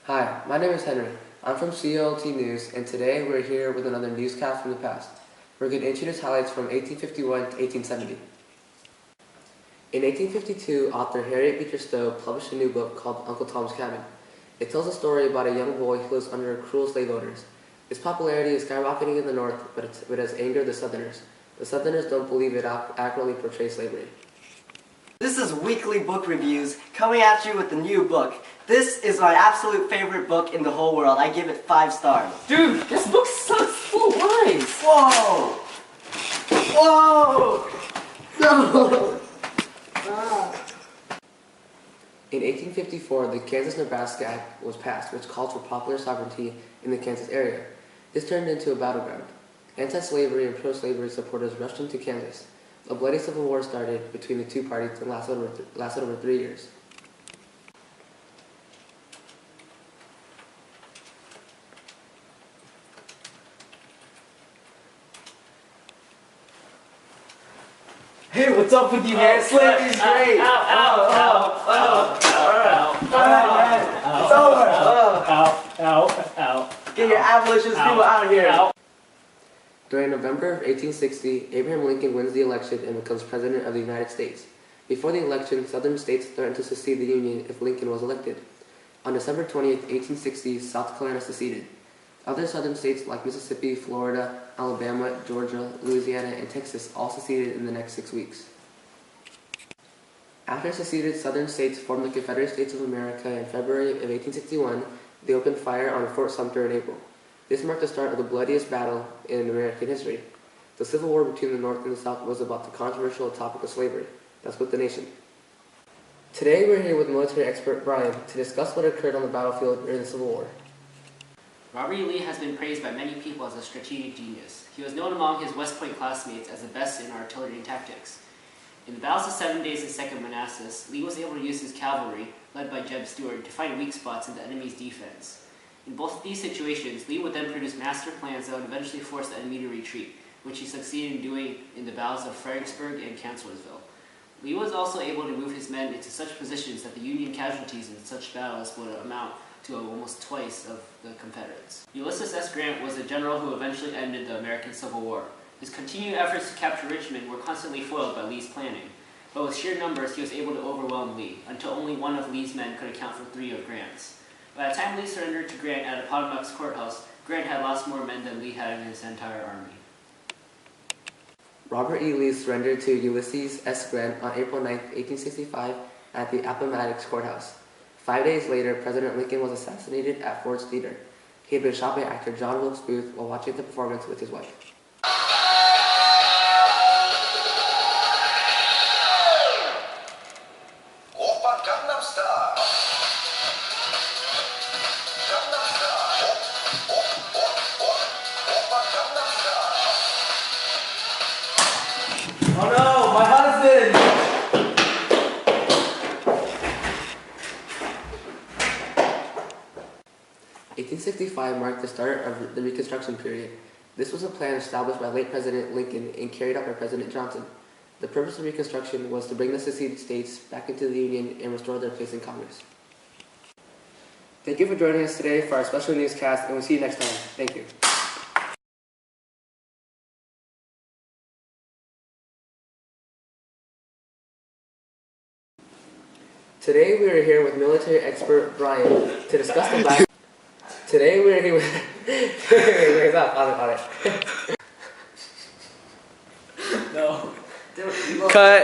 Hi, my name is Henry. I'm from CLT News, and today we're here with another newscast from the past. We're going to introduce highlights from 1851 to 1870. In 1852, author Harriet Beecher Stowe published a new book called Uncle Tom's Cabin. It tells a story about a young boy who lives under cruel slave owners. Its popularity is skyrocketing in the North, but it has angered the Southerners. The Southerners don't believe it accurately portrays slavery. This is Weekly Book Reviews, coming at you with the new book. This is my absolute favorite book in the whole world. I give it 5 stars. Dude, this book sucks full of lies! Whoa! Whoa! No! In 1854, the Kansas-Nebraska Act was passed, which called for popular sovereignty in the Kansas area. This turned into a battleground. Anti-slavery and pro-slavery supporters rushed into Kansas. A bloody civil war started between the two parties and lasted over 3 years. Hey, what's up with you, man? Slavery's great! It's over! Get your abolitionist people out of here! During November of 1860, Abraham Lincoln wins the election and becomes President of the United States. Before the election, Southern states threatened to secede the Union if Lincoln was elected. On December 20th, 1860, South Carolina seceded. Other Southern states like Mississippi, Florida, Alabama, Georgia, Louisiana, and Texas all seceded in the next 6 weeks. After seceded Southern states formed the Confederate States of America in February of 1861, they opened fire on Fort Sumter in April. This marked the start of the bloodiest battle in American history. The Civil War between the North and the South was about the controversial topic of slavery that split the nation. Today we're here with military expert Brian to discuss what occurred on the battlefield during the Civil War. Robert E. Lee has been praised by many people as a strategic genius. He was known among his West Point classmates as the best in artillery and tactics. In the battles of 7 Days and 2nd Manassas, Lee was able to use his cavalry, led by Jeb Stuart, to find weak spots in the enemy's defense. In both of these situations, Lee would then produce master plans that would eventually force the enemy to retreat, which he succeeded in doing in the battles of Fredericksburg and Chancellorsville. Lee was also able to move his men into such positions that the Union casualties in such battles would amount to almost twice of the Confederates. Ulysses S. Grant was the general who eventually ended the American Civil War. His continued efforts to capture Richmond were constantly foiled by Lee's planning, but with sheer numbers he was able to overwhelm Lee, until only one of Lee's men could account for 3 of Grant's. By the time Lee surrendered to Grant at Appomattox Courthouse, Grant had lost more men than Lee had in his entire army. Robert E. Lee surrendered to Ulysses S. Grant on April 9, 1865 at the Appomattox Courthouse. 5 days later, President Lincoln was assassinated at Ford's Theater. He had been shot by actor John Wilkes Booth while watching the performance with his wife. Oh no, my husband! 1865 marked the start of the Reconstruction period. This was a plan established by late President Lincoln and carried out by President Johnson. The purpose of Reconstruction was to bring the seceded states back into the Union and restore their place in Congress. Thank you for joining us today for our special newscast, and we'll see you next time. Thank you. Today we are here with military expert Brian to discuss the battle. Today we are here with. Wait, stop. On it. No. Cut.